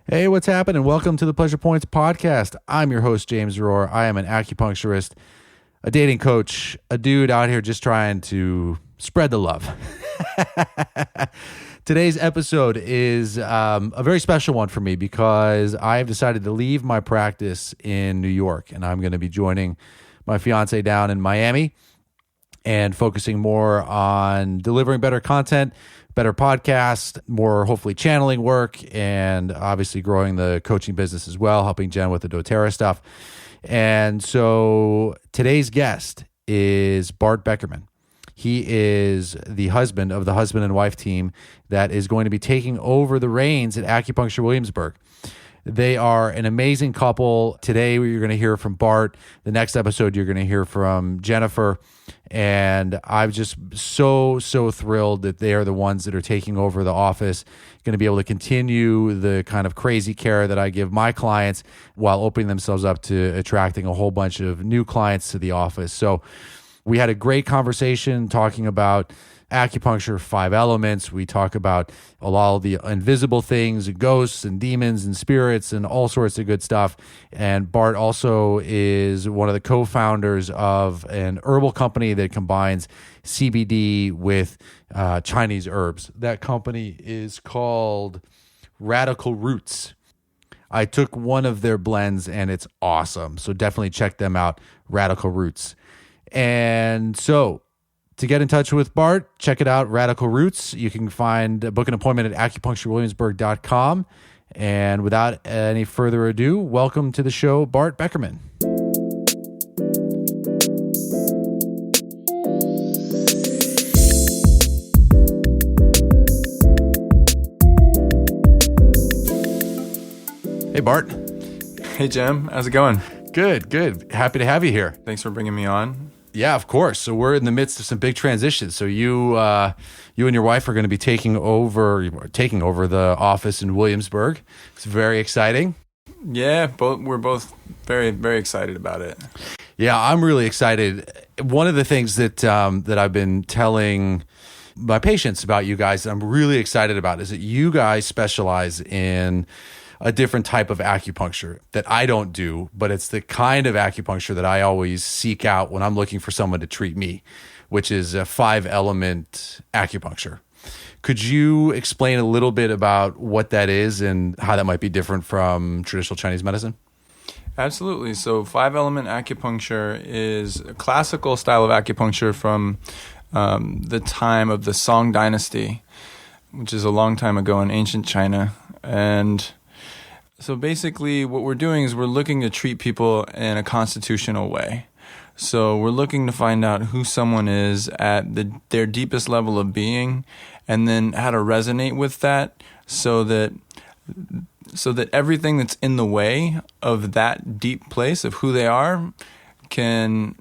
Hey, what's happening? Welcome to the Pleasure Points podcast. I'm your host, James Rohr. I am an acupuncturist, a dating coach, a dude out here just trying to spread the love. Today's episode is a very special one for me because I've decided to leave my practice in New York, and I'm going to be joining my fiance down in Miami and focusing more on delivering better content, better podcast, more hopefully channeling work, and obviously growing the coaching business as well, helping Jen with the doTERRA stuff. And so today's guest is Bart Beckermann. He is the husband of the husband and wife team that is going to be taking over the reins at Acupuncture Williamsburg. They are an amazing couple. Today, you're going to hear from Bart. The next episode, you're going to hear from Jennifer. And I'm just so thrilled that they are the ones that are taking over the office, going to be able to continue the kind of crazy care that I give my clients while opening themselves up to attracting a whole bunch of new clients to the office. So we had a great conversation talking about acupuncture, 5 elements. We talk about a lot of the invisible things, ghosts and demons and spirits and all sorts of good stuff. And Bart also is one of the co-founders of an herbal company that combines CBD with Chinese herbs. That company is called Radical Roots. I took one of their blends and it's awesome. So definitely check them out, Radical Roots. And so to get in touch with Bart, check it out, Radical Roots. You can book an appointment at acupuncturewilliamsburg.com. And without any further ado, welcome to the show, Bart Beckermann. Hey, Bart. Hey, Jim. How's it going? Good. Happy to have you here. Thanks for bringing me on. Yeah, of course. So we're in the midst of some big transitions. So you and your wife are going to be taking over the office in Williamsburg. It's very exciting. Yeah, we're both very, very excited about it. Yeah, I'm really excited. One of the things that I've been telling my patients about you guys that I'm really excited about is that you guys specialize in a different type of acupuncture that I don't do, but it's the kind of acupuncture that I always seek out when I'm looking for someone to treat me, which is a 5-element acupuncture. Could you explain a little bit about what that is and how that might be different from traditional Chinese medicine? Absolutely. So 5-element acupuncture is a classical style of acupuncture from the time of the Song Dynasty, which is a long time ago in ancient China. And so basically what we're doing is we're looking to treat people in a constitutional way. So we're looking to find out who someone is at their deepest level of being and then how to resonate with that so that everything that's in the way of that deep place of who they are can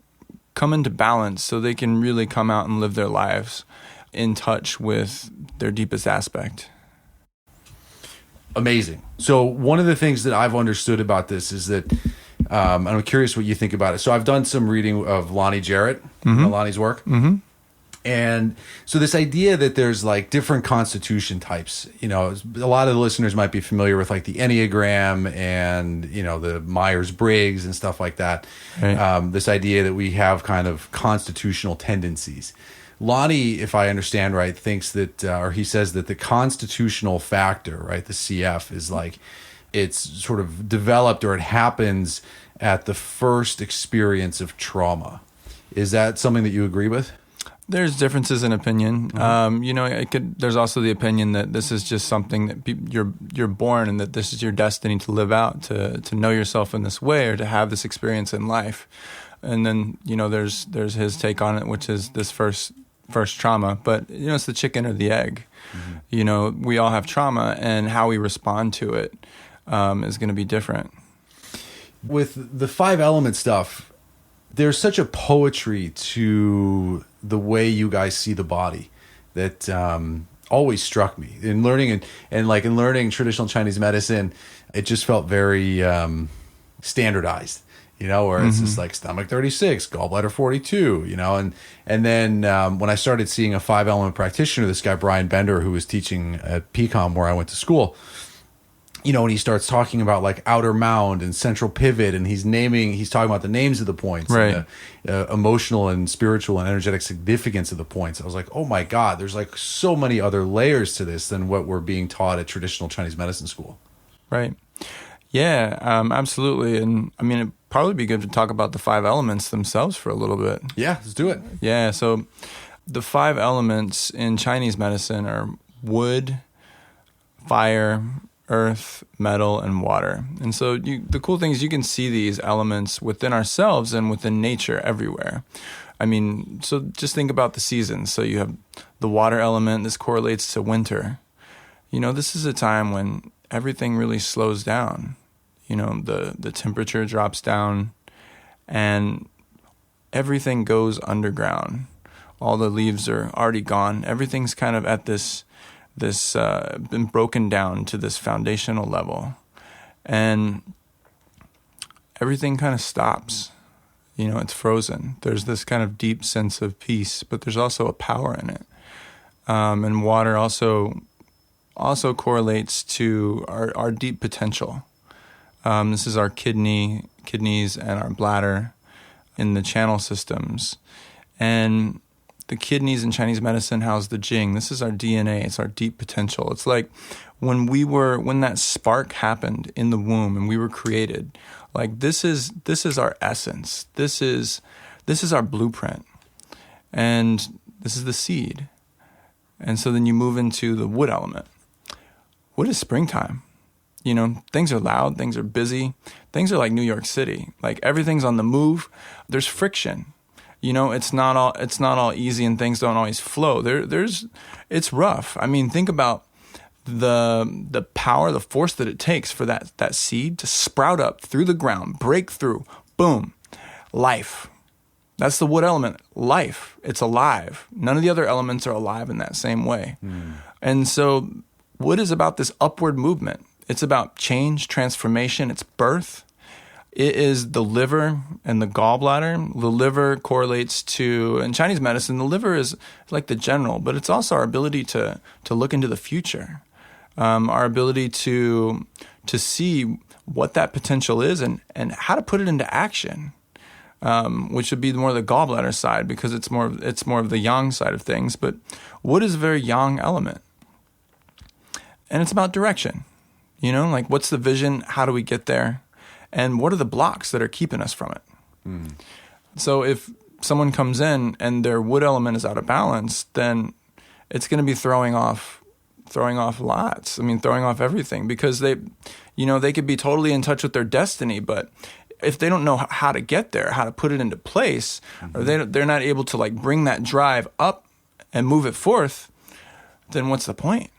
come into balance so they can really come out and live their lives in touch with their deepest aspect. Amazing. So one of the things that I've understood about this is that, and I'm curious what you think about it. So I've done some reading of Lonnie Jarrett, Lonnie's work. Mm-hmm. And so this idea that there's like different constitution types, a lot of the listeners might be familiar with like the Enneagram and, the Myers-Briggs and stuff like that. Right. This idea that we have kind of constitutional tendencies. Lonnie, if I understand right, thinks that, or he says that the constitutional factor, right, the CF, is like it's sort of developed or it happens at the first experience of trauma. Is that something that you agree with? There's differences in opinion. Mm-hmm. There's also the opinion that this is just something that you're born and that this is your destiny to live out, to know yourself in this way or to have this experience in life. And then, there's his take on it, which is this first trauma, but it's the chicken or the egg. Mm-hmm. We all have trauma, and how we respond to it is going to be different. With the 5-element stuff, there's such a poetry to the way you guys see the body that always struck me in learning and like in learning traditional Chinese medicine. It just felt very standardized. Where it's just like stomach 36, gallbladder 42, and then when I started seeing a 5-element practitioner, this guy, Brian Bender, who was teaching at PCOM where I went to school, when he starts talking about like outer mound and central pivot, and he's talking about the names of the points, Right. and the emotional and spiritual and energetic significance of the points. I was like, oh my God, there's like so many other layers to this than what we're being taught at traditional Chinese medicine school. Right. Yeah, absolutely. And I mean, it'd probably be good to talk about the 5 elements themselves for a little bit. Yeah, let's do it. Yeah. So the 5 elements in Chinese medicine are wood, fire, earth, metal, and water. And so the cool thing is you can see these elements within ourselves and within nature everywhere. I mean, so just think about the seasons. So you have the water element. This correlates to winter. This is a time when everything really slows down. The temperature drops down and everything goes underground. All the leaves are already gone. Everything's kind of at this been broken down to this foundational level, and everything kind of stops. It's frozen. There's this kind of deep sense of peace, but there's also a power in it. And water also correlates to our deep potential. This is our kidneys and our bladder in the channel systems. And the kidneys in Chinese medicine house the Jing. This is our DNA. It's our deep potential. It's like when that spark happened in the womb and we were created. Like this is our essence. This is our blueprint. And this is the seed. And so then you move into the wood element. Wood is springtime. Things are loud, things are busy. Things are like New York City. Like everything's on the move. There's friction. It's not all easy, and things don't always flow. It's rough. I mean, think about the power, the force that it takes for that seed to sprout up through the ground, break through, boom, life. That's the wood element, life. It's alive. None of the other elements are alive in that same way. And so wood is about this upward movement. It's about change, transformation, it's birth. It is the liver and the gallbladder. The liver correlates to, in Chinese medicine, the liver is like the general, but it's also our ability to look into the future, our ability to see what that potential is and how to put it into action, which would be more the gallbladder side because it's more of the yang side of things. But wood is a very yang element, and it's about direction. Like what's the vision? How do we get there? And what are the blocks that are keeping us from it? So if someone comes in and their wood element is out of balance, then it's going to be throwing off lots. I mean, throwing off everything because they could be totally in touch with their destiny, but if they don't know how to get there, how to put it into place, or they're not able to like bring that drive up and move it forth, then what's the point?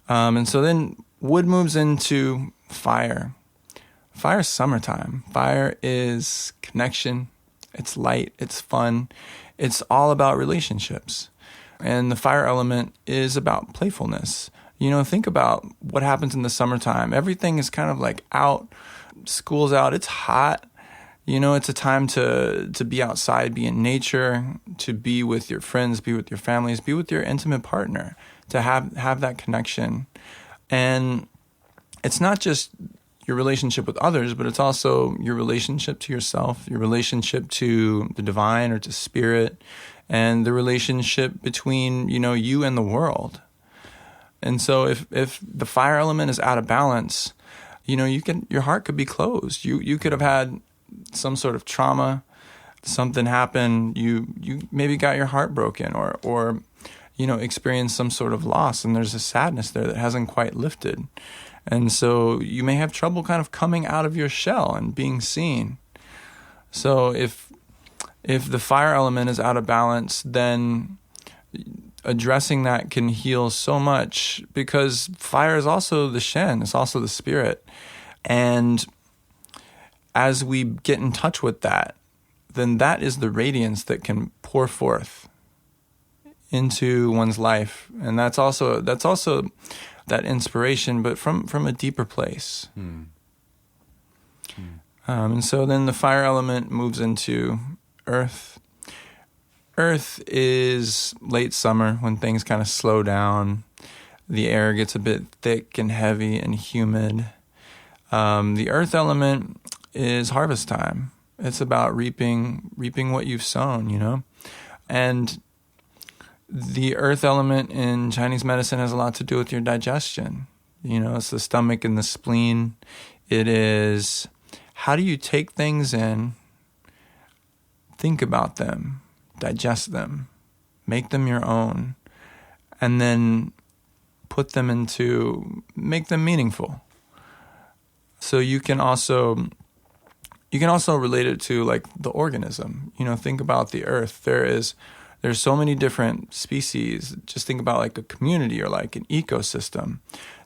And so then wood moves into fire. Fire is summertime. Fire is connection. It's light. It's fun. It's all about relationships. And the fire element is about playfulness. Think about what happens in the summertime. Everything is kind of like out. School's out. It's hot. It's a time to be outside, be in nature, to be with your friends, be with your families, be with your intimate partner, to have that connection. And it's not just your relationship with others, but it's also your relationship to yourself, your relationship to the divine or to spirit, and the relationship between, you and the world. And so if the fire element is out of balance, your heart could be closed. You could have had some sort of trauma, something happened, you maybe got your heart broken or experienced some sort of loss, and there's a sadness there that hasn't quite lifted. And so you may have trouble kind of coming out of your shell and being seen. So if the fire element is out of balance, then addressing that can heal so much, because fire is also the Shen, it's also the spirit. And as we get in touch with that, then that is the radiance that can pour forth into one's life. And that's also that inspiration, but from a deeper place. And so then the fire element moves into earth. Earth is late summer when things kind of slow down. The air gets a bit thick and heavy and humid. The earth element is harvest time. It's about reaping what you've sown, you know? And the earth element in Chinese medicine has a lot to do with your digestion. You know, it's the stomach and the spleen. It is, how do you take things in, think about them, digest them, make them your own, and then make them meaningful. So you can also relate it to like the organism. You know, think about the earth. There's so many different species. Just think about like a community or like an ecosystem.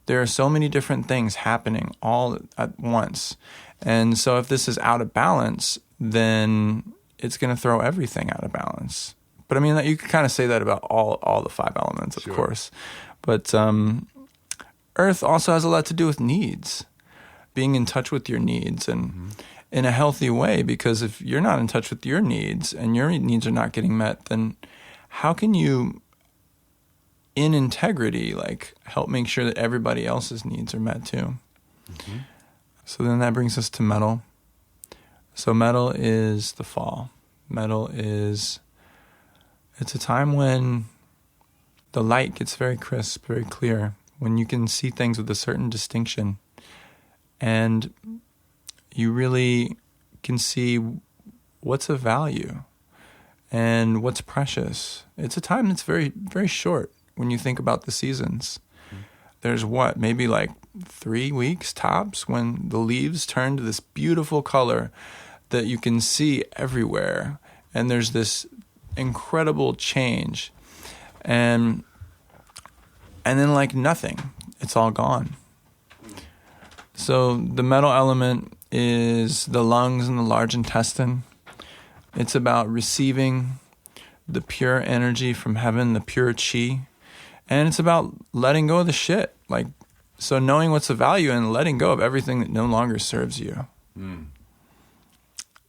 There are so many different things happening all at once. And so if this is out of balance, then it's going to throw everything out of balance. But I mean, you can kind of say that about all the 5 elements, of course. But earth also has a lot to do with needs, being in touch with your needs and in a healthy way, because if you're not in touch with your needs and your needs are not getting met, then how can you, in integrity, like help make sure that everybody else's needs are met too? Mm-hmm. So then that brings us to metal. So metal is the fall. It's a time when the light gets very crisp, very clear, when you can see things with a certain distinction. And you really can see what's of value and what's precious. It's a time that's very, very short when you think about the seasons. Mm-hmm. There's maybe like 3 weeks tops when the leaves turn to this beautiful color that you can see everywhere. And there's this incredible change. And then like nothing, it's all gone. So the metal element is the lungs and the large intestine. It's about receiving the pure energy from heaven, the pure chi. And it's about letting go of the shit. Like, so knowing what's of value and letting go of everything that no longer serves you. Mm.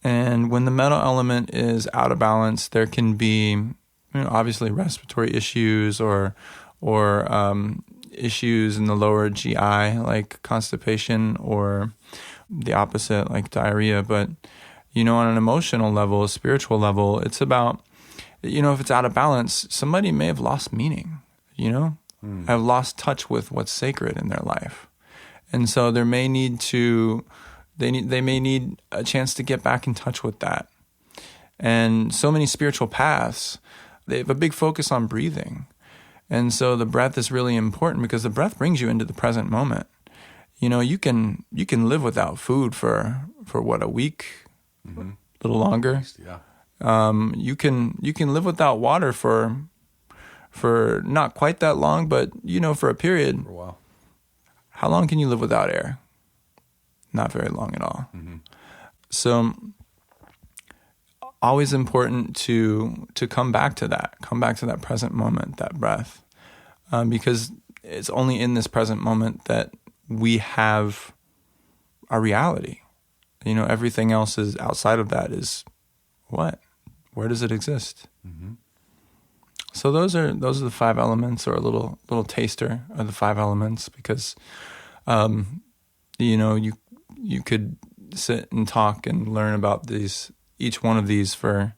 And when the metal element is out of balance, there can be, obviously respiratory issues or issues in the lower GI, like constipation, or the opposite, like diarrhea. But, on an emotional level, a spiritual level, it's about, if it's out of balance, somebody may have lost meaning, have lost touch with what's sacred in their life. And so they may need a chance to get back in touch with that. And so many spiritual paths, they have a big focus on breathing. And so the breath is really important because the breath brings you into the present moment. You can live without food for a week, a little longer. Yeah. You can live without water for not quite that long, but for a period. For a while. How long can you live without air? Not very long at all. Mm-hmm. So always important to come back to that present moment, that breath, because it's only in this present moment that we have our reality. Everything else is outside of that is what? Where does it exist? Mm-hmm. So those are the 5 elements, or a little taster of the 5 elements, because you could sit and talk and learn about each one of these for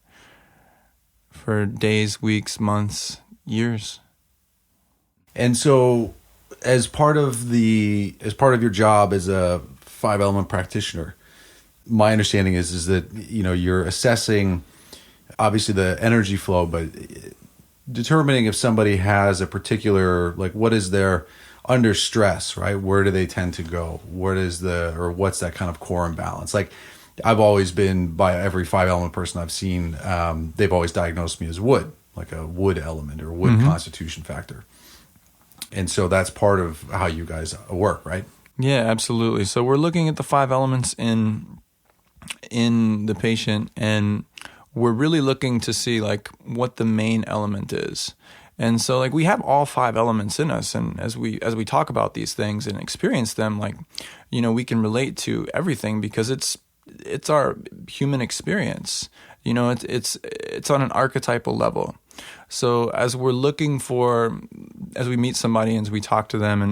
days, weeks, months, years. And so as part of your job as a 5 element practitioner, my understanding is that you're assessing obviously the energy flow, but determining if somebody has a particular, like, what is their under stress, right? Where do they tend to go? What's that kind of core imbalance? Like, I've always been, by every 5 element person I've seen, they've always diagnosed me as wood, like a wood element or wood constitution factor. And so that's part of how you guys work, right? Yeah, absolutely. So we're looking at the 5 elements in the patient, and we're really looking to see like what the main element is. And so like we have all 5 elements in us, and as we talk about these things and experience them, like, we can relate to everything because it's our human experience. It's on an archetypal level. So as we meet somebody and as we talk to them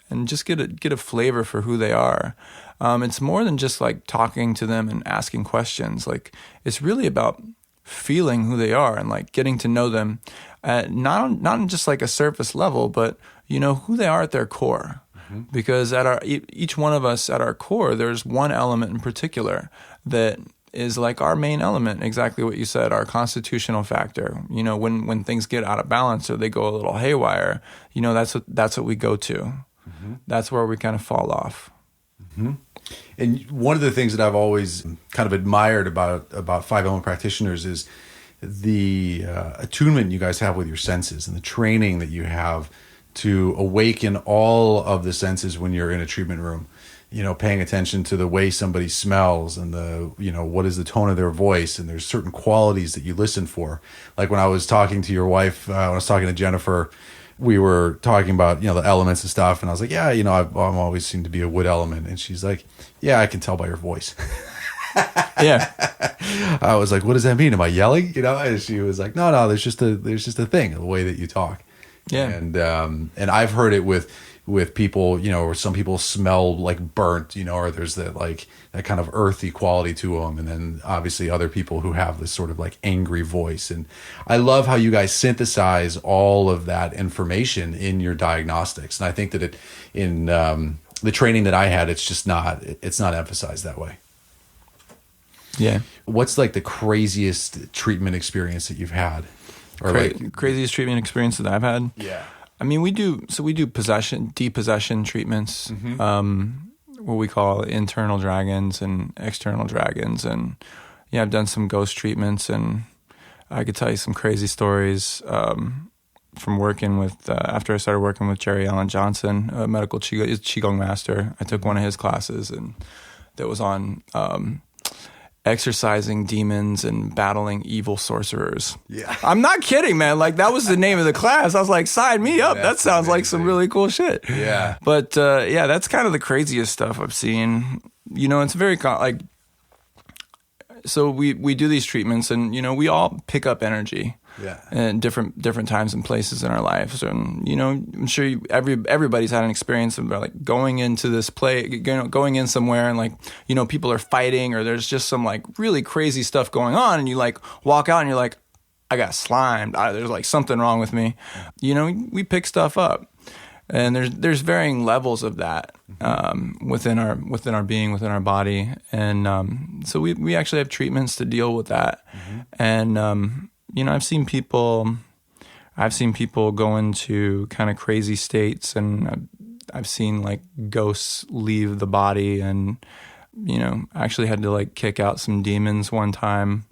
and just get a flavor for who they are, it's more than just like talking to them and asking questions. Like it's really about feeling who they are and like getting to know them, not on just like a surface level, but who they are at their core. Because at each one of us at our core, there's one element in particular that is like our main element, exactly what you said, our constitutional factor. When things get out of balance or they go a little haywire, that's what we go to. That's where we kind of fall off. And one of the things that I've always kind of admired about five element practitioners is the attunement you guys have with your senses and the training that you have to awaken all of the senses when you're in a treatment room. Paying attention to the way somebody smells and what is the tone of their voice, and there's certain qualities that you listen for. Like when I was talking to your wife, when I was talking to Jennifer, we were talking about the elements and stuff, and I was like, yeah, I'm always seem to be a wood element, and she's like, yeah, I can tell by your voice. Yeah. I was like, what does that mean? Am I yelling? And she was like, no, there's just a thing, the way that you talk. Yeah. And I've heard it with people, or some people smell like burnt, or there's that kind of earthy quality to them. And then obviously other people who have this sort of like angry voice. And I love how you guys synthesize all of that information in your diagnostics. And I think that in the training that I had, it's not emphasized that way. Yeah. What's like the craziest treatment experience that you've had? Or craziest treatment experience that I've had? Yeah. I mean, we do depossession treatments, what we call internal dragons and external dragons. And yeah, I've done some ghost treatments, and I could tell you some crazy stories from working with, after I started working with Jerry Allen Johnson, a medical Qigong master. I took one of his classes, and that was on exorcising demons and battling evil sorcerers. Yeah. I'm not kidding, man. Like, that was the name of the class. I was like, sign me up. That sounds like some really cool shit. Yeah. But, yeah, that's kind of the craziest stuff I've seen. It's very, so we do these treatments, and, we all pick up energy. Yeah. And different times and places in our lives. And, I'm sure everybody's had an experience of like going into this going in somewhere and like, people are fighting, or there's just some like really crazy stuff going on, and you like walk out and you're like, I got slimed. There's like something wrong with me. We pick stuff up. And there's varying levels of that within our being, within our body. And so we actually have treatments to deal with that. And I've seen people go into kind of crazy states, and I've seen like ghosts leave the body, and I actually had to like kick out some demons one time,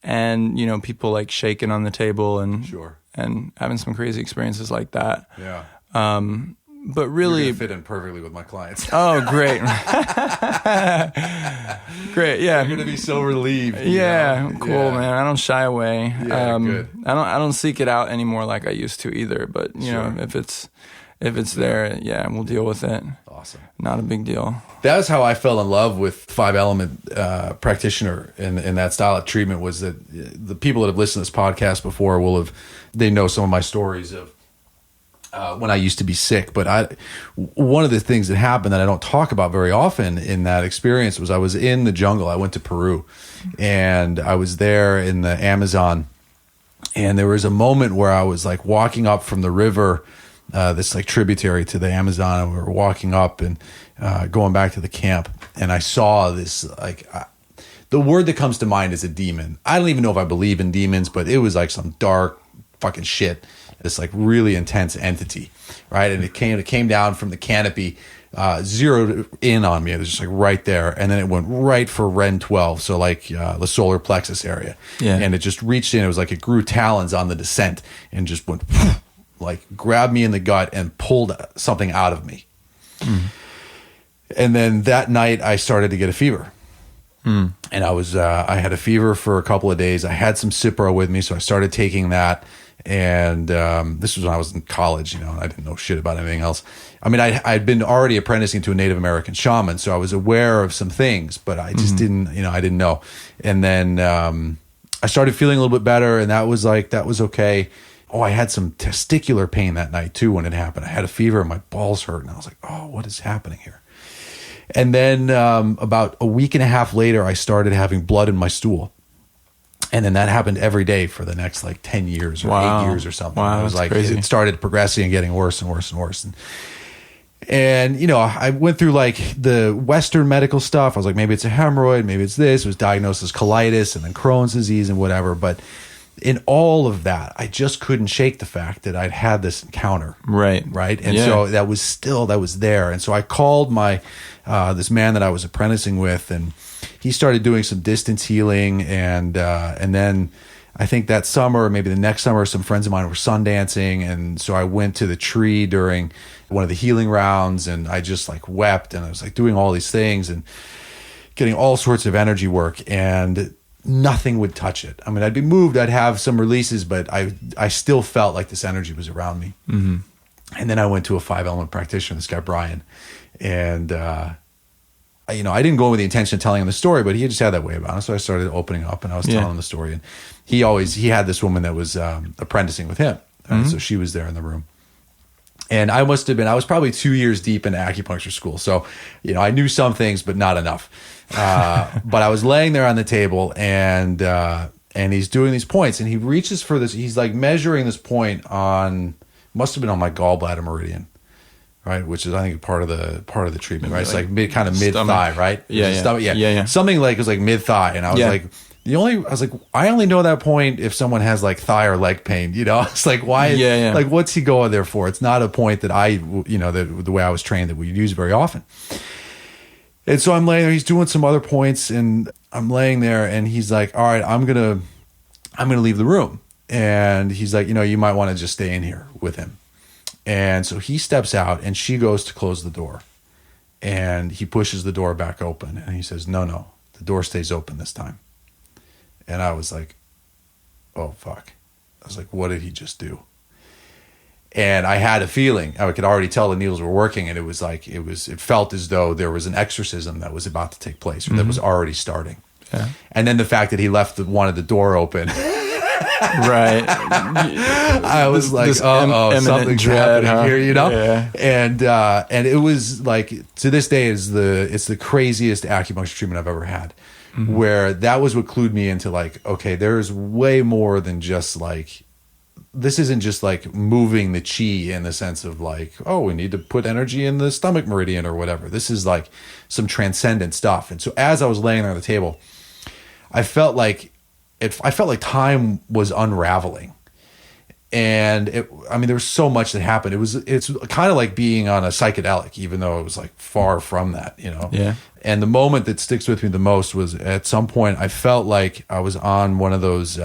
and people like shaking on the table and and having some crazy experiences like that. Yeah. But really, you're gonna fit in perfectly with my clients. Oh, great. Great. Yeah. You're going to be so relieved. Yeah. Cool, yeah. Man. I don't shy away. Yeah, good. I don't seek it out anymore like I used to either, but you know, if it's there, yeah, we'll deal with it. Awesome. Not a big deal. That was how I fell in love with five element practitioner in that style of treatment. Was that the people that have listened to this podcast before they know some of my stories of when I used to be sick. But one of the things that happened that I don't talk about very often in that experience was I was in the jungle. I went to Peru, and I was there in the Amazon, and there was a moment where I was like walking up from the river, this like tributary to the Amazon, and we were walking up and going back to the camp, and I saw this like the word that comes to mind is a demon. I don't even know if I believe in demons, but it was like some dark fucking shit. This like really intense entity, right? And it came down from the canopy, zeroed in on me. It was just like right there, and then it went right for Ren 12, so like the solar plexus area. Yeah. And it just reached in. It was like it grew talons on the descent and just went like grabbed me in the gut and pulled something out of me. Mm. And then that night I started to get a fever. Mm. And I had a fever for a couple of days. I had some Cipro with me, so I started taking that. And this was when I was in college, and I didn't know shit about anything else. I mean, I'd been already apprenticing to a Native American shaman, so I was aware of some things, but I just didn't, I didn't know. And then I started feeling a little bit better, and that was okay. Oh, I had some testicular pain that night too when it happened. I had a fever and my balls hurt, and I was like, oh, what is happening here? And then about a week and a half later, I started having blood in my stool. And then that happened every day for the next like 10 years or 8 years or something. Wow, it was like crazy. It started progressing and getting worse and worse and worse. And you know, I went through like the Western medical stuff. I was like, maybe it's a hemorrhoid, maybe it's this. It was diagnosed as colitis and then Crohn's disease and whatever. But in all of that, I just couldn't shake the fact that I'd had this encounter. Right. And so that was there. And so I called my this man that I was apprenticing with, and he started doing some distance healing, and then I think that summer, maybe the next summer, some friends of mine were sun dancing, and so I went to the tree during one of the healing rounds, and I just like wept, and I was like doing all these things and getting all sorts of energy work, and nothing would touch it. I mean, I'd be moved, I'd have some releases, but I still felt like this energy was around me. Mm-hmm. And then I went to a 5-element practitioner, this guy Brian, and you know, I didn't go with the intention of telling him the story, but he just had that way about it. So I started opening up, and I was telling him the story. And he had this woman that was apprenticing with him. Mm-hmm. So she was there in the room. And I was probably 2 years deep into acupuncture school. So, you know, I knew some things, but not enough. But I was laying there on the table, and he's doing these points, and he reaches for this. He's like measuring this point must have been on my gallbladder meridian. Right, which is I think part of the treatment, right? It's like mid thigh, right? Yeah. Something like it was like mid thigh, and I was like, I only know that point if someone has like thigh or leg pain, you know. It's like why? Like what's he going there for? It's not a point that the way I was trained that we use very often. And so I'm laying there. He's doing some other points, and I'm laying there, and he's like, all right, I'm gonna leave the room, and he's like, you know, you might want to just stay in here with him. And so he steps out, and she goes to close the door, and he pushes the door back open, and he says, no, the door stays open this time. And I was like, oh, fuck. I was like, what did he just do? And I had a feeling. I could already tell the needles were working, and it felt as though there was an exorcism that was about to take place, or that was already starting. Yeah. And then the fact that he wanted the door open. Right. I was like, something's happening here, you know? Yeah. And it was like, to this day it's the craziest acupuncture treatment I've ever had. Mm-hmm. Where that was what clued me into like, okay, there's way more than just like, this isn't just like moving the chi in the sense of like, oh, we need to put energy in the stomach meridian or whatever. This is like some transcendent stuff. And so as I was laying there on the table, I felt like time was unraveling, and there was so much that happened. It's kind of like being on a psychedelic, even though it was like far from that, you know? Yeah. And the moment that sticks with me the most was at some point I felt like I was on one of those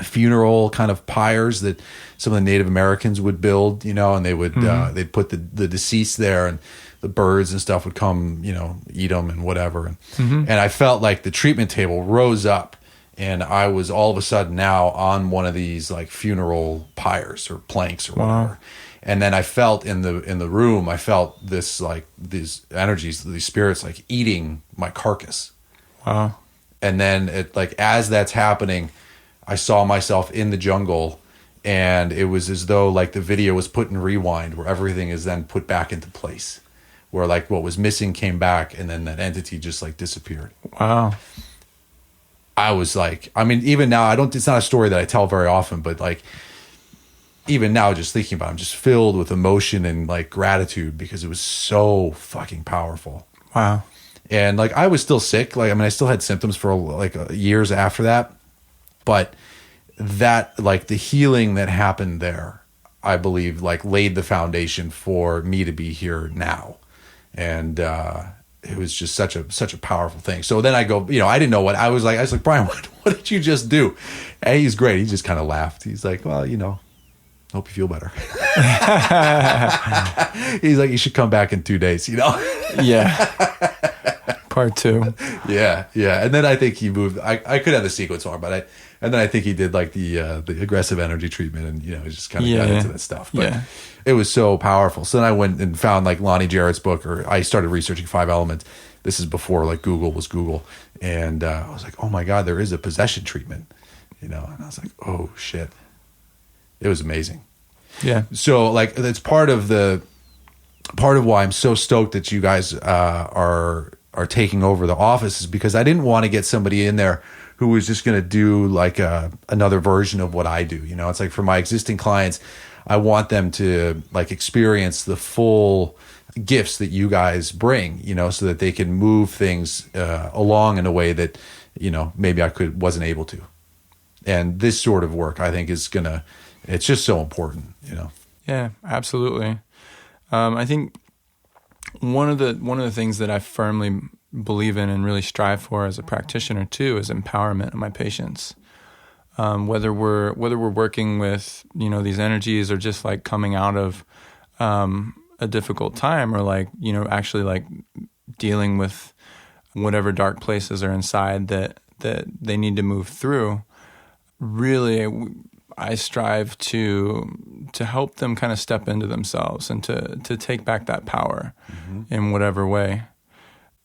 funeral kind of pyres that some of the Native Americans would build, you know, and they would, they'd put the deceased there, and the birds and stuff would come, you know, eat them and whatever. And I felt like the treatment table rose up, and I was all of a sudden now on one of these like funeral pyres or planks or whatever. And then I felt in the room, I felt this like these energies, these spirits like eating my carcass. Wow. And then it like as that's happening, I saw myself in the jungle, and it was as though like the video was put in rewind, where everything is then put back into place, where like what was missing came back, and then that entity just like disappeared. Wow. I was like, I mean, even now, it's not a story that I tell very often, but like, even now, just thinking about it, I'm just filled with emotion and like gratitude, because it was so fucking powerful. Wow. And like, I was still sick. Like, I mean, I still had symptoms for like years after that, but that like the healing that happened there, I believe like laid the foundation for me to be here now. And, it was just such a powerful thing. So then I go, you know, I didn't know what I was like, Brian, what did you just do? And he's great. He just kind of laughed. He's like, well, you know, hope you feel better. He's like, you should come back in 2 days, you know? Yeah. Part 2. Yeah. And then I think he moved. I could have the sequence more, and then I think he did like the aggressive energy treatment, and you know, just kind of got into that stuff. But it was so powerful. So then I went and found like Lonnie Jarrett's book, or I started researching 5 elements, This is before like Google was Google. And I was like, oh my God, there is a possession treatment, and I was like, oh shit. It was amazing. Yeah. So like that's part of why I'm so stoked that you guys are taking over the office, is because I didn't want to get somebody in there who was just going to do like another version of what I do. It's like for my existing clients, I want them to like experience the full gifts that you guys bring, so that they can move things along in a way that, maybe I wasn't able to. And this sort of work, I think, it's just so important, Yeah, absolutely. I think one of the things that I firmly believe in and really strive for as a practitioner too is empowerment of my patients. Whether we're working with these energies, or just like coming out of a difficult time, or like actually like dealing with whatever dark places are inside that they need to move through. Really, I strive to help them kind of step into themselves and to take back that power in whatever way.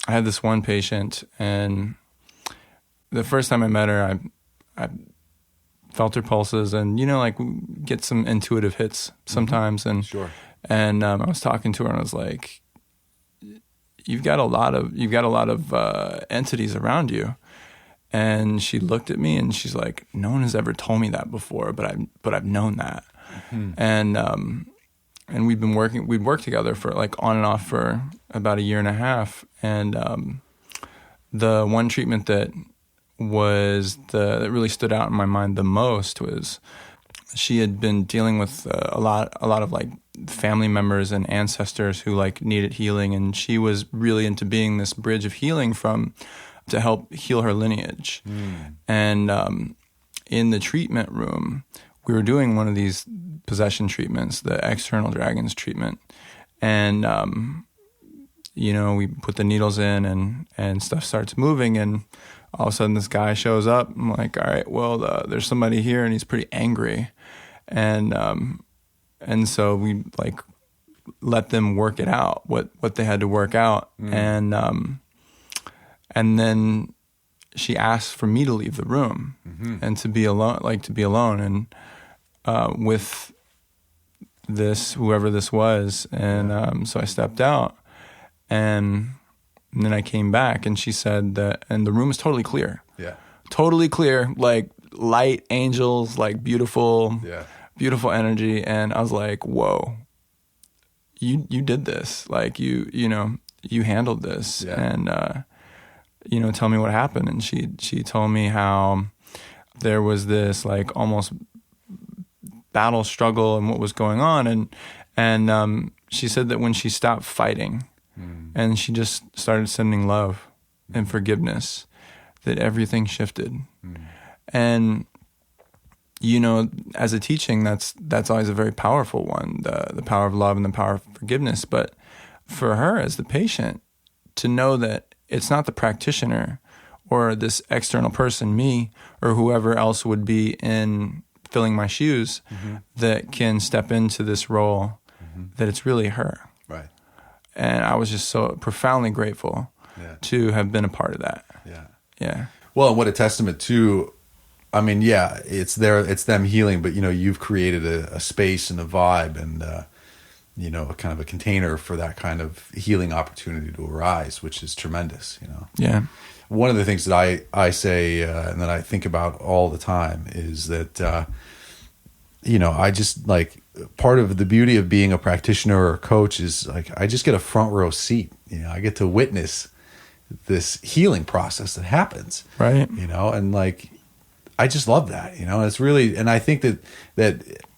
I had this one patient, and the first time I met her, I felt her pulses, and like get some intuitive hits sometimes. And sure. And I was talking to her, and I was like, "You've got a lot of entities around you." And she looked at me, and she's like, "No one has ever told me that before, but I've known that." And we'd worked together for like on and off for about a year and a half. And the one treatment that really stood out in my mind the most was she had been dealing with a lot of like family members and ancestors who like needed healing, and she was really into being this bridge of healing to help heal her lineage. And in the treatment room, we were doing one of these possession treatments, the external dragons treatment. And, we put the needles in, and stuff starts moving, and all of a sudden this guy shows up. I'm like, all right, well, there's somebody here, and he's pretty angry. And so we like let them work it out, what they had to work out. And then she asked for me to leave the room and to be alone, and with whoever this was. And so I stepped out, and then I came back, and she said that, and the room was totally clear. Yeah. Totally clear, like light, angels, like beautiful energy. And I was like, whoa, you did this. Like you handled this. And, tell me what happened. And she told me how there was this like almost battle struggle and what was going on. And she said that when she stopped fighting and she just started sending love and forgiveness, that everything shifted. And, as a teaching, that's always a very powerful one, the power of love and the power of forgiveness. But for her as the patient, to know that it's not the practitioner or this external person, me, or whoever else would be in filling my shoes, that can step into this role, that it's really her. Right. And I was just so profoundly grateful to have been a part of that. Yeah. Well, and what a testament to, I mean, it's them healing, but you've created a space and a vibe and a kind of a container for that kind of healing opportunity to arise, which is tremendous. Yeah. One of the things that I say and that I think about all the time is that I just like, part of the beauty of being a practitioner or a coach is like I just get a front row seat. I get to witness this healing process that happens. Right. And like I just love that, it's really, and I think that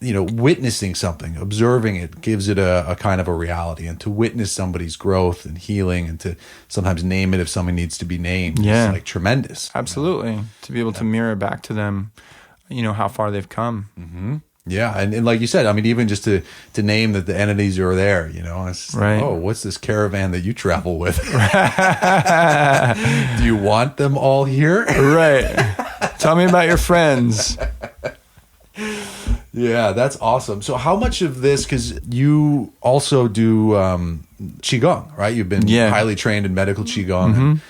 witnessing something, observing it, gives it a kind of a reality, and to witness somebody's growth and healing, and to sometimes name it if something needs to be named, is like tremendous. Absolutely. To be able to mirror back to them, how far they've come. Yeah, and like you said, I mean, even just to name that the entities are there, it's right. Like, oh, what's this caravan that you travel with? Do you want them all here? Right. Tell me about your friends. Yeah, that's awesome. So how much of this, because you also do Qigong, right? You've been highly trained in medical Qigong. And,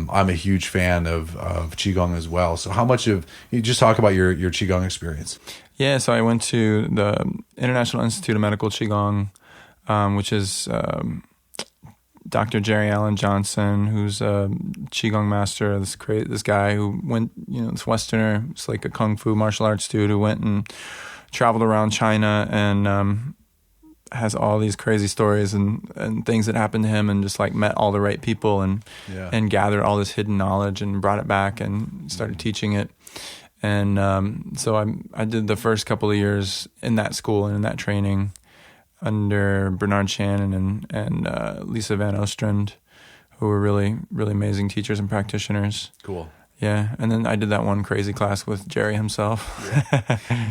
I'm a huge fan of Qigong as well. So how much you just talk about your Qigong experience? Yeah, so I went to the International Institute of Medical Qigong, which is Dr. Jerry Allen Johnson, who's a Qigong master. This guy who went, this Westerner, it's like a Kung Fu martial arts dude who went and traveled around China and has all these crazy stories and things that happened to him, and just like met all the right people and gathered all this hidden knowledge and brought it back and started teaching it. And so I did the first couple of years in that school and in that training under Bernard Shannon and Lisa Van Ostrand, who were really, really amazing teachers and practitioners. Cool. Yeah, and then I did that one crazy class with Jerry himself.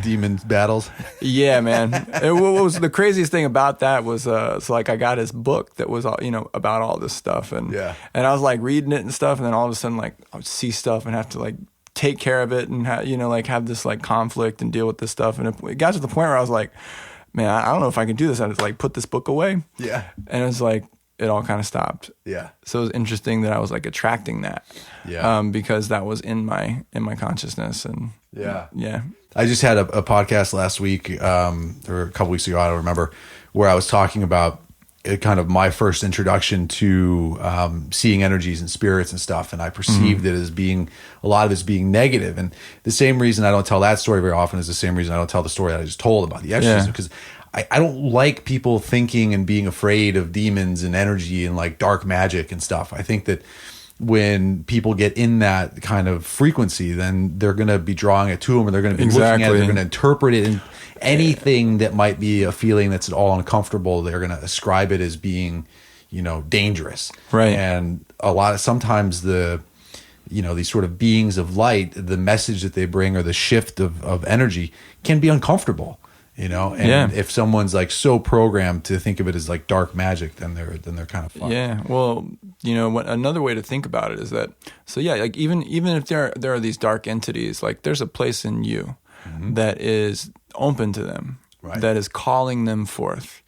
Demon battles. Yeah, man. What was the craziest thing about that was, so like I got his book that was all, about all this stuff, and I was like reading it and stuff, and then all of a sudden like I would see stuff and have to like take care of it and have this like conflict and deal with this stuff, and it got to the point where I was like, man, I don't know if I can do this. I just like put this book away. Yeah, and it was like, it all kind of stopped. Yeah. So it was interesting that I was like attracting that. Yeah. Because that was in my consciousness. And yeah. I just had a podcast last week, or a couple weeks ago, I don't remember, where I was talking about kind of my first introduction to seeing energies and spirits and stuff. And I perceived it as being, a lot of it as being negative. And the same reason I don't tell that story very often is the same reason I don't tell the story that I just told about the exorcism, because I don't like people thinking and being afraid of demons and energy and like dark magic and stuff. I think that when people get in that kind of frequency, then they're going to be drawing it to them, and they're going to be looking at it, they're going to interpret it, and anything that might be a feeling that's at all uncomfortable, they're going to ascribe it as being, dangerous. Right. And sometimes these sort of beings of light, the message that they bring or the shift of energy can be uncomfortable. And if someone's like so programmed to think of it as like dark magic, then they're kind of fucked. Yeah. Well, another way to think about it is that, like even if there are these dark entities, like there's a place in you that is open to them, that is calling them forth.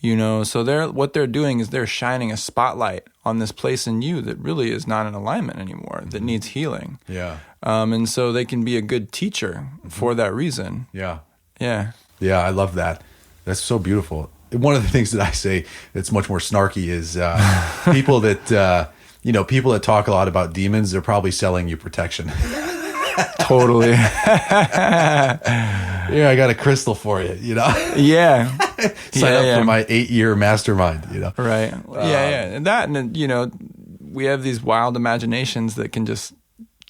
So what they're doing is they're shining a spotlight on this place in you that really is not in alignment anymore, that needs healing. Yeah. And so they can be a good teacher for that reason. Yeah. Yeah. Yeah, I love that. That's so beautiful. One of the things that I say that's much more snarky is people that talk a lot about demons, they're probably selling you protection. Totally. I got a crystal for you, Yeah. Sign up for my 8-year mastermind, Right. And that, and we have these wild imaginations that can just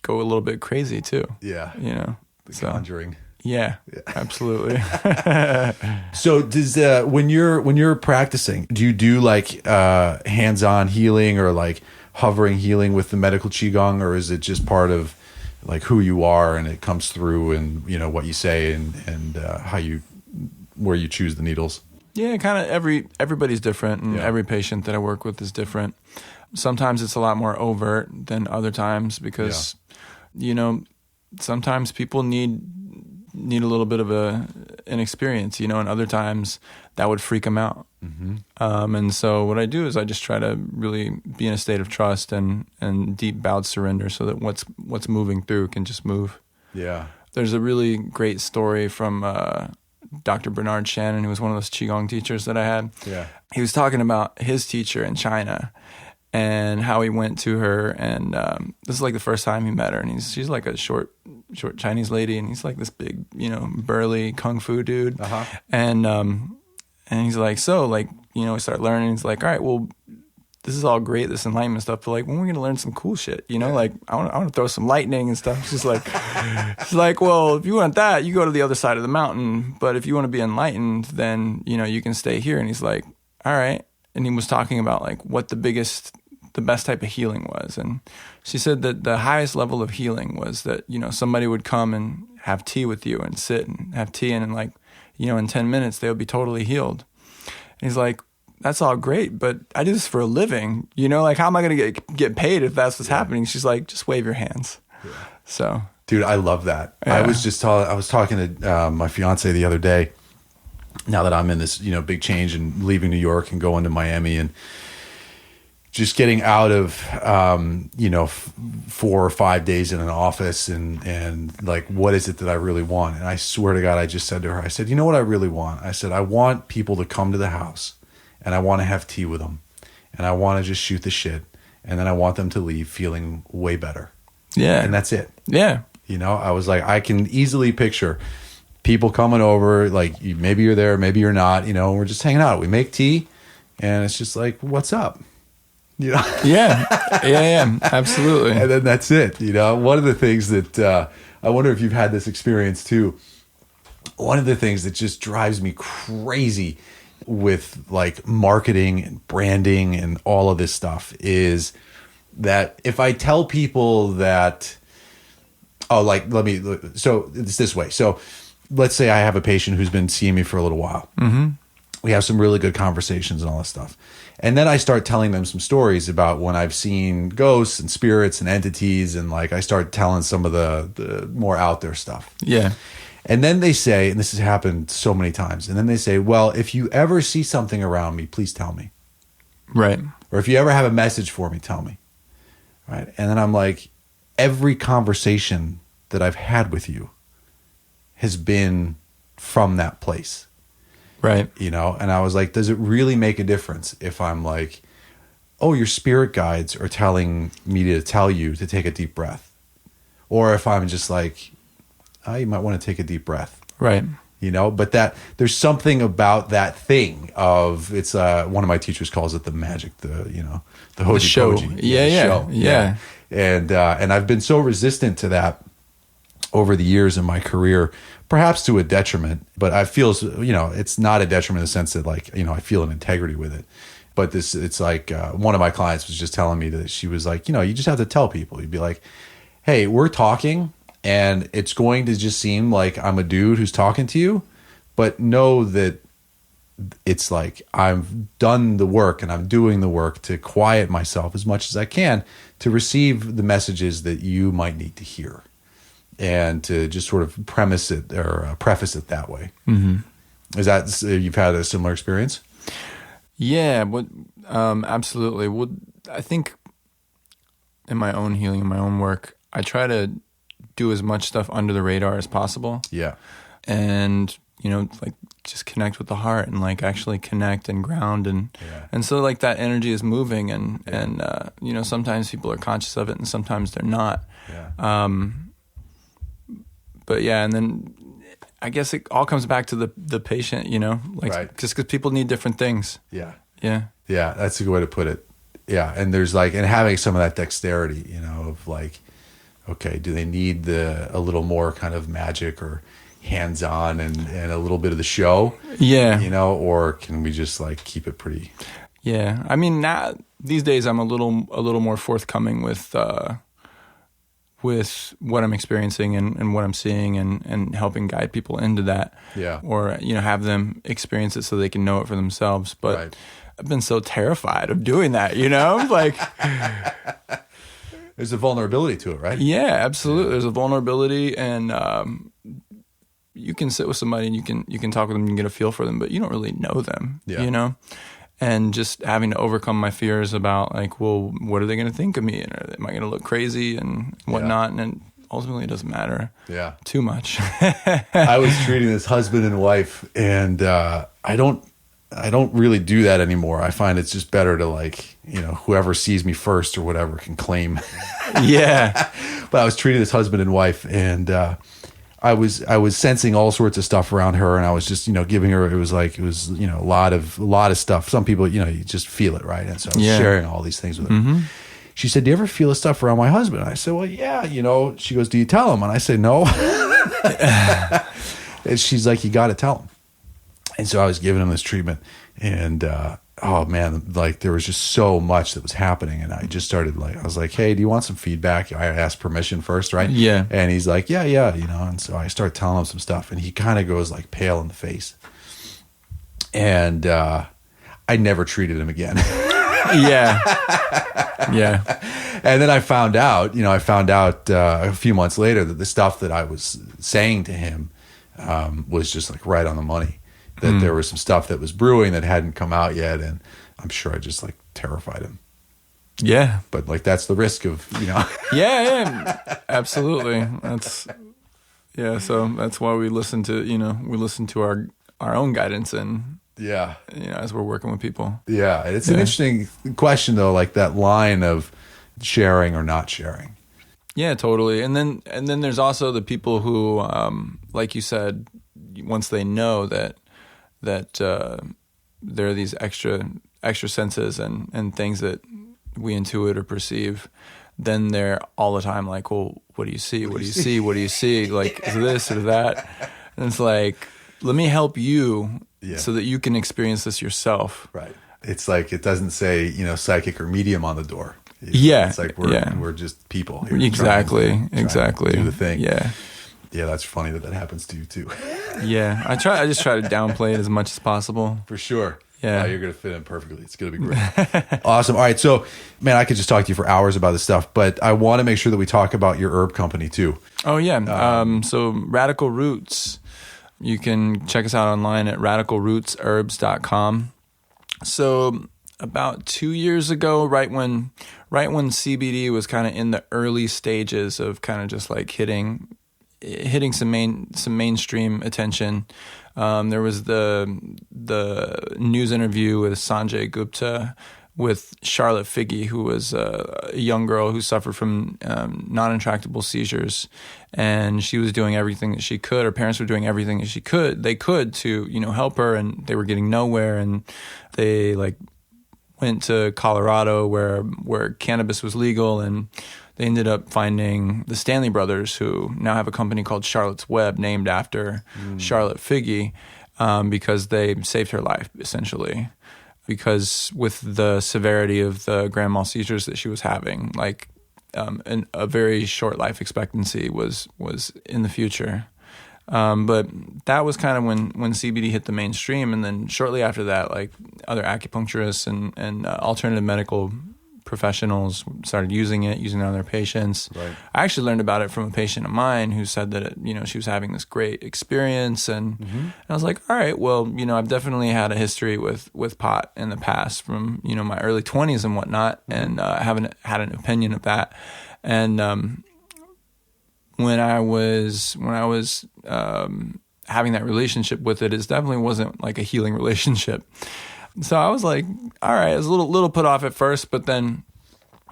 go a little bit crazy too. Yeah. The Conjuring. Yeah, absolutely. So does when you're practicing, do you do like hands-on healing or like hovering healing with the medical Qigong, or is it just part of like who you are and it comes through and what you say and where you choose the needles? Yeah, kind of everybody's different, and every patient that I work with is different. Sometimes it's a lot more overt than other times because sometimes people need a little bit of an experience, and other times that would freak them out. And so what I do is I just try to really be in a state of trust and deep bowed surrender, so that what's moving through can just move. Yeah. There's a really great story from Dr. Bernard Shannon, who was one of those Qigong teachers that I had. Yeah. He was talking about his teacher in China and how he went to her, and this is like the first time he met her, and she's like a short Chinese lady, and he's like this big, burly kung fu dude. And he's like, so like, we start learning. He's like, all right, well, this is all great, this enlightenment stuff, but like, when are we gonna learn some cool shit? Like, I want to throw some lightning and stuff. She's like, well, if you want that, you go to the other side of the mountain. But if you want to be enlightened, then you can stay here. And he's like, all right. And he was talking about like what the best type of healing was. And she said that the highest level of healing was that, somebody would come and have tea with you and sit and have tea, and like, in 10 minutes, they would be totally healed. And he's like, that's all great, but I do this for a living, like how am I going to get paid if that's what's happening? She's like, just wave your hands. Yeah. So, dude, I love that. Yeah. I was talking to my fiance the other day, now that I'm in this, big change and leaving New York and going to Miami and just getting out of, 4 or 5 days in an office and like, what is it that I really want? And I swear to God, I just said to her, I said, you know what I really want? I said, I want people to come to the house and I want to have tea with them and I want to just shoot the shit. And then I want them to leave feeling way better. Yeah. And that's it. Yeah. I was like, I can easily picture people coming over, like maybe you're there, maybe you're not, we're just hanging out. We make tea and it's just like, what's up? Yeah, absolutely. And then that's it. One of the things that I wonder if you've had this experience too. One of the things that just drives me crazy with like marketing and branding and all of this stuff is that if I tell people that, so it's this way. So let's say I have a patient who's been seeing me for a little while. Mm-hmm. We have some really good conversations and all this stuff. And then I start telling them some stories about when I've seen ghosts and spirits and entities. And like, I start telling some of the more out there stuff. Yeah. And then they say, and this has happened so many times. And then they say, well, if you ever see something around me, please tell me. Right. Or if you ever have a message for me, tell me. Right. And then I'm like, every conversation that I've had with you has been from that place. Right. And I was like, does it really make a difference if I'm like, oh, your spirit guides are telling me to tell you to take a deep breath? Or if I'm just like, oh, you might want to take a deep breath. Right. But that there's something about that thing of it's one of my teachers calls it the magic, the hoji show. Koji. Yeah. And I've been so resistant to that over the years in my career, perhaps to a detriment, but I feel, it's not a detriment in the sense that like, I feel an integrity with it. But it's like one of my clients was just telling me that she was like, you just have to tell people. You'd be like, hey, we're talking and it's going to just seem like I'm a dude who's talking to you, but know that it's like I've done the work and I'm doing the work to quiet myself as much as I can to receive the messages that you might need to hear. And to just sort of preface it that way. Mm-hmm. Is that you've had a similar experience? Yeah, absolutely. Well, I think in my own healing, in my own work, I try to do as much stuff under the radar as possible. Yeah, and like just connect with the heart and like actually connect and ground and so like that energy is moving and sometimes people are conscious of it and sometimes they're not. Yeah. But yeah, and then I guess it all comes back to the patient, right. Just because people need different things. Yeah. Yeah. Yeah. That's a good way to put it. Yeah. And there's like, and having some of that dexterity, of like, okay, do they need a little more kind of magic or hands-on and a little bit of the show? Yeah. Or can we just like keep it pretty? Yeah. I mean, now these days I'm a little more forthcoming with what I'm experiencing and what I'm seeing and helping guide people into that. Yeah. Or, have them experience it so they can know it for themselves. But right. I've been so terrified of doing that, like there's a vulnerability to it, right? Yeah, absolutely. Yeah. There's a vulnerability and you can sit with somebody and you can talk with them and get a feel for them, but you don't really know them, And just having to overcome my fears about like, well, what are they going to think of me? And am I going to look crazy and whatnot? Yeah. And ultimately it doesn't matter too much. I was treating this husband and wife and I don't really do that anymore. I find it's just better to like, whoever sees me first or whatever can claim. Yeah. But I was treating this husband and wife and I was sensing all sorts of stuff around her, and I was just giving her. It was a lot of stuff. Some people you just feel it, right? And so I was sharing all these things with her. Mm-hmm. She said, "Do you ever feel this stuff around my husband?" And I said, "Well, yeah." She goes, "Do you tell him?" And I said, "No." And she's like, "You got to tell him." And so I was giving him this treatment, and oh man, like there was just so much that was happening, and I just started I was like, "Hey, do you want some feedback?" I asked permission first, right? Yeah. And he's like, "Yeah, and so I start telling him some stuff, and he kind of goes like pale in the face, and I never treated him again. Yeah. And then I found out a few months later that the stuff that I was saying to him was just like right on the money. that there was some stuff that was brewing that hadn't come out yet, and I'm sure I just like terrified him. Yeah, but like that's the risk of yeah, absolutely. So that's why we listen to our own guidance, and as we're working with people. Yeah, it's an interesting question though, like that line of sharing or not sharing. Yeah, totally. And then there's also the people who, like you said, once they know that there are these extra senses and things that we intuit or perceive, then they're all the time like, well, what do you see? What do you see? What do you see? Like, is this or that? And it's like, let me help you so that you can experience this yourself. Right. It's like, it doesn't say, psychic or medium on the door. Yeah. It's like we're just people here. Exactly. Do the thing. Yeah. Yeah, that's funny that happens to you too. Yeah. I just try to downplay it as much as possible. For sure. Yeah. You're going to fit in perfectly. It's going to be great. Awesome. All right. So, man, I could just talk to you for hours about this stuff, but I want to make sure that we talk about your herb company too. Oh, yeah. So Radical Roots, you can check us out online at radicalrootsherbs.com. So about 2 years ago, right when CBD was kind of in the early stages of kind of just like hitting some mainstream attention, there was the news interview with Sanjay Gupta with Charlotte Figge, who was a young girl who suffered from non-intractable seizures, and she was doing everything that she could. Her parents were doing everything that they could to help her, and they were getting nowhere. And they went to Colorado where cannabis was legal, and they ended up finding the Stanley brothers, who now have a company called Charlotte's Web, named after Charlotte Figge, because they saved her life, essentially. Because with the severity of the grand mal seizures that she was having, a very short life expectancy was in the future. But that was kind of when CBD hit the mainstream, and then shortly after that, other acupuncturists and alternative medical professionals started using it on their patients. Right. I actually learned about it from a patient of mine who said that she was having this great experience, and I was like, all right, well, I've definitely had a history with pot in the past from my early 20s and whatnot, and I haven't had an opinion of that. And when I was having that relationship with it, definitely wasn't like a healing relationship. So I was like, all right, I was a little put off at first, but then,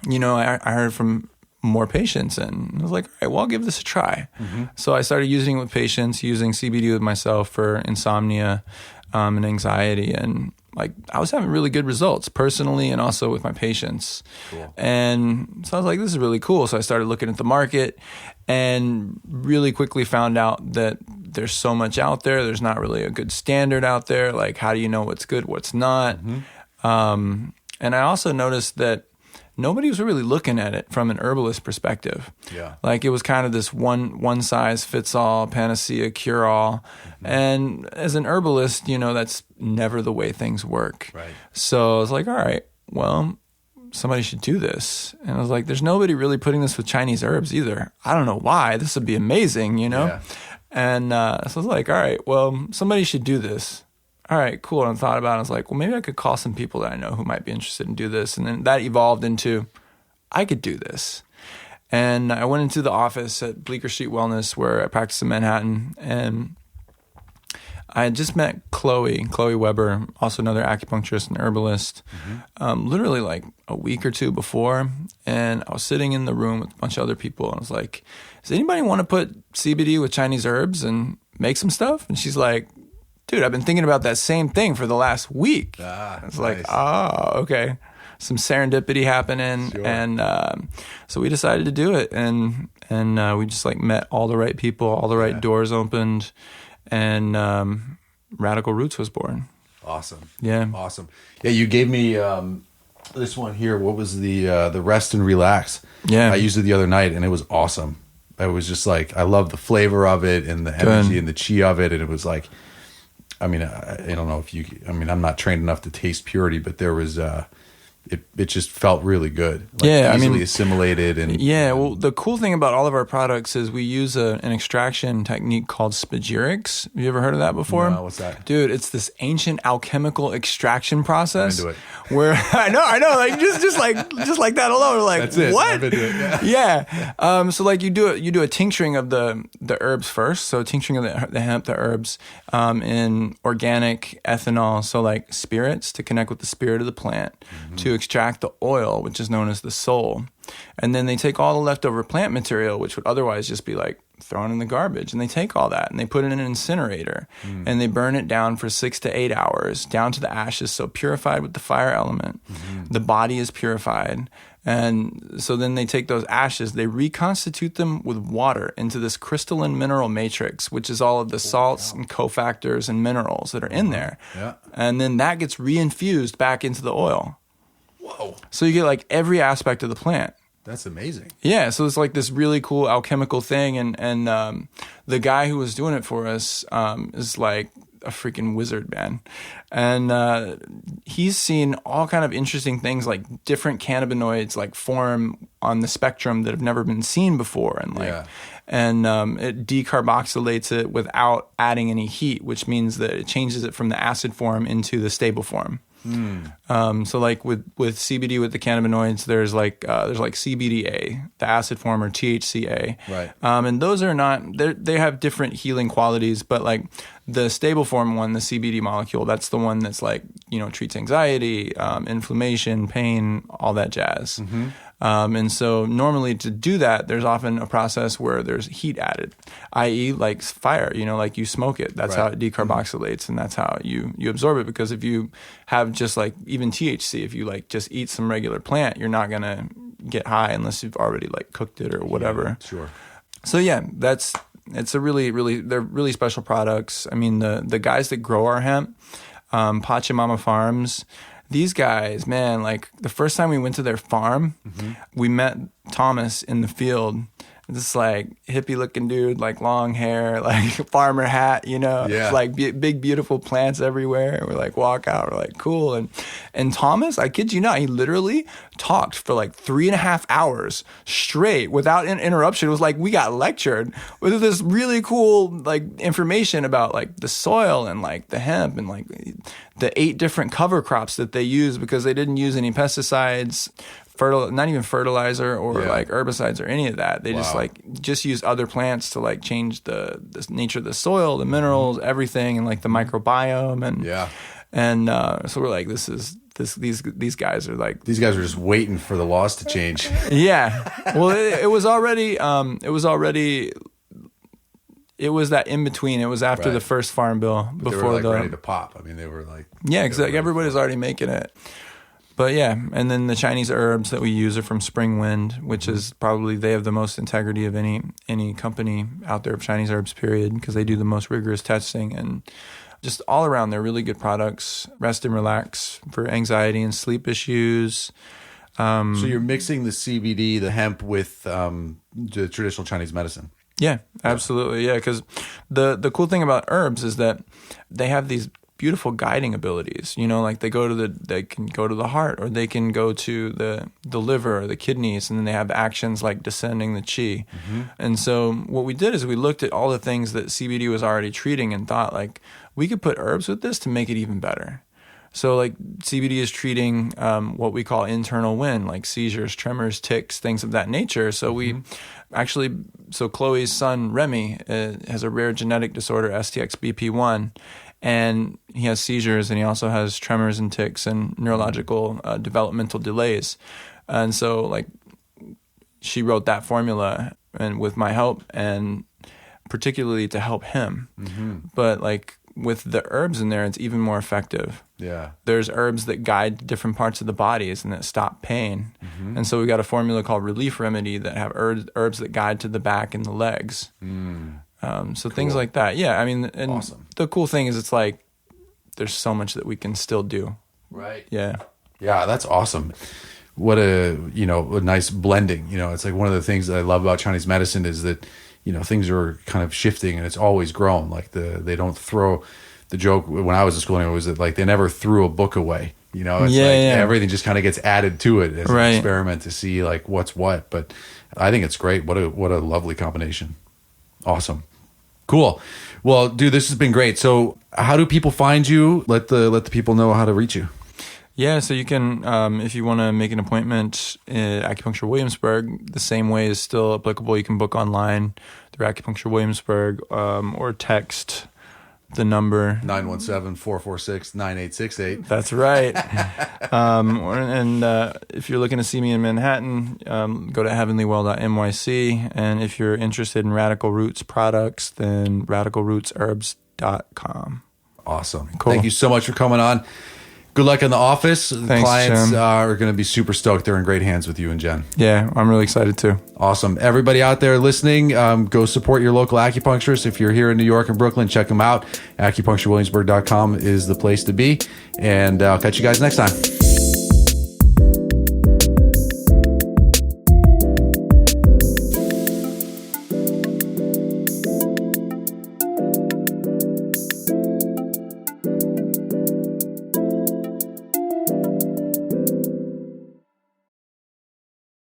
I heard from more patients, and I was like, all right, well, I'll give this a try. So I started using it with patients, using CBD with myself for insomnia and anxiety, and I was having really good results personally and also with my patients. Cool. And so I was like, this is really cool. So I started looking at the market and really quickly found out that there's so much out there. There's not really a good standard out there. Like, how do you know what's good, what's not? And I also noticed that nobody was really looking at it from an herbalist perspective. Yeah. It was kind of this one size fits all, panacea, cure all. And as an herbalist, that's never the way things work. Right. So I was like, all right, well, somebody should do this. And I was like, there's nobody really putting this with Chinese herbs either. I don't know why. This would be amazing, Yeah. And so I was like, all right, well, somebody should do this. All right, cool. And I thought about it. I was like, well, maybe I could call some people that I know who might be interested in do this. And then that evolved into, I could do this. And I went into the office at Bleecker Street Wellness, where I practice in Manhattan. And I had just met Chloe Weber, also another acupuncturist and herbalist, literally a week or two before. And I was sitting in the room with a bunch of other people. And I was like, does anybody want to put CBD with Chinese herbs and make some stuff? And she's like, dude, I've been thinking about that same thing for the last week. It's nice. Okay. Some serendipity happening. Sure. And so we decided to do it. And we just met all the right people, all the right doors opened, and Radical Roots was born. Awesome. Yeah. Awesome. Yeah, you gave me this one here. What was the Rest and Relax? Yeah. I used it the other night, and it was awesome. I was just I love the flavor of it and the energy and the chi of it. And it was I don't know if I'm not trained enough to taste purity, but there was it just felt really good. Like Yeah, easily assimilated. And yeah, well, the cool thing about all of our products is we use an extraction technique called spagyrics. Have you ever heard of that before? No, what's that? Dude, it's this ancient alchemical extraction process. I'm into it. Where I know, like just like that alone, we're like, That's it. what? I'm into it. Yeah. So like you do a tincturing of the herbs first. So tincturing of the hemp, the herbs, in organic ethanol. So like spirits to connect with the spirit of the plant, to extract the oil, which is known as the soul. And then they take all the leftover plant material, which would otherwise just be like thrown in the garbage, and they take all that and they put it in an incinerator and they burn it down for 6 to 8 hours down to the ashes, so purified with the fire element. The body is purified. And so then they take those ashes, they reconstitute them with water into this crystalline mineral matrix, which is all of the salts and cofactors and minerals that are in there. Yeah. And then that gets reinfused back into the oil. Whoa. So you get like every aspect of the plant. That's amazing. Yeah, so it's like this really cool alchemical thing, and the guy who was doing it for us is like a freaking wizard, man. And he's seen all kind of interesting things, like different cannabinoids like form on the spectrum that have never been seen before, and like it decarboxylates it without adding any heat, which means that it changes it from the acid form into the stable form. So like with CBD, with the cannabinoids, there's like CBDA, the acid form, or THCA. Right. And those are not, they have different healing qualities, but like the stable form one, the CBD molecule, that's the one that's like, treats anxiety, inflammation, pain, all that jazz. And so normally to do that, there's often a process where there's heat added, i.e. like fire, like you smoke it. That's how it decarboxylates, and that's how you absorb it. Because if you have just like even THC, if you like just eat some regular plant, you're not going to get high unless you've already like cooked it or whatever. Yeah, sure. So yeah, it's a really, they're really special products. I mean, the guys that grow our hemp, Pachamama Farms, these guys, man, like the first time we went to their farm, we met Thomas in the field. This like hippie looking dude, like long hair, like farmer hat, Yeah. like big, beautiful plants everywhere. We're like, walk out. We're like, cool. And Thomas, I kid you not, he literally talked for like 3.5 hours straight without an interruption. It was like we got lectured with this really cool like information about like the soil and like the hemp and like the 8 different cover crops that they use, because they didn't use any pesticides, not even fertilizer or like herbicides or any of that. They just use other plants to like change the nature of the soil, the minerals, everything, and like the microbiome. And so we're like, these guys are like, These guys are just waiting for the laws to change. yeah. Well, it was that in between. It was after the first farm bill, But before they were like the ready to pop. I mean, they were like, because like everybody's already making it. But yeah, and then the Chinese herbs that we use are from Spring Wind, which is probably, they have the most integrity of any company out there of Chinese herbs, period, because they do the most rigorous testing, and just all around they're really good products. Rest and relax for anxiety and sleep issues. so you're mixing the CBD, the hemp, with the traditional Chinese medicine. Yeah, absolutely. Yeah, because the cool thing about herbs is that they have these beautiful guiding abilities. Like they can go to the heart, or they can go to the liver or the kidneys, and then they have actions like descending the qi. And so what we did is we looked at all the things that CBD was already treating and thought like we could put herbs with this to make it even better. So like CBD is treating what we call internal wind, like seizures, tremors, tics, things of that nature. So so Chloe's son Remy has a rare genetic disorder, STXBP1, and he has seizures, and he also has tremors and tics and neurological developmental delays. And so like she wrote that formula, and with my help, and particularly to help him. But like with the herbs in there, it's even more effective. Yeah. There's herbs that guide different parts of the bodies and that stop pain. And so we got a formula called Relief Remedy that have herbs that guide to the back and the legs. So things like that. Yeah, I mean, and awesome. The cool thing is it's like there's so much that we can still do. Right. Yeah. Yeah, that's awesome. What a nice blending. It's like one of the things that I love about Chinese medicine is that, things are kind of shifting, and it's always grown. Like they don't throw, the joke when I was in school anyway was that like they never threw a book away. You know, it's everything just kind of gets added to it as an experiment to see like what's what. But I think it's great. What a lovely combination. Awesome. Cool. Well, dude, this has been great. So how do people find you? Let the people know how to reach you. Yeah, so you can, if you want to make an appointment at Acupuncture Williamsburg, the same way is still applicable. You can book online through Acupuncture Williamsburg or text the number 917-446-9868. That's right. And if you're looking to see me in Manhattan, go to heavenlywell.nyc. And if you're interested in Radical Roots products, then radicalrootsherbs.com. Awesome. Cool. Thank you so much for coming on. Good luck in the office. The clients are going to be super stoked. They're in great hands with you and Jen. Yeah, I'm really excited too. Awesome. Everybody out there listening, go support your local acupuncturist. If you're here in New York and Brooklyn, check them out. acupuncturewilliamsburg.com is the place to be. And I'll catch you guys next time.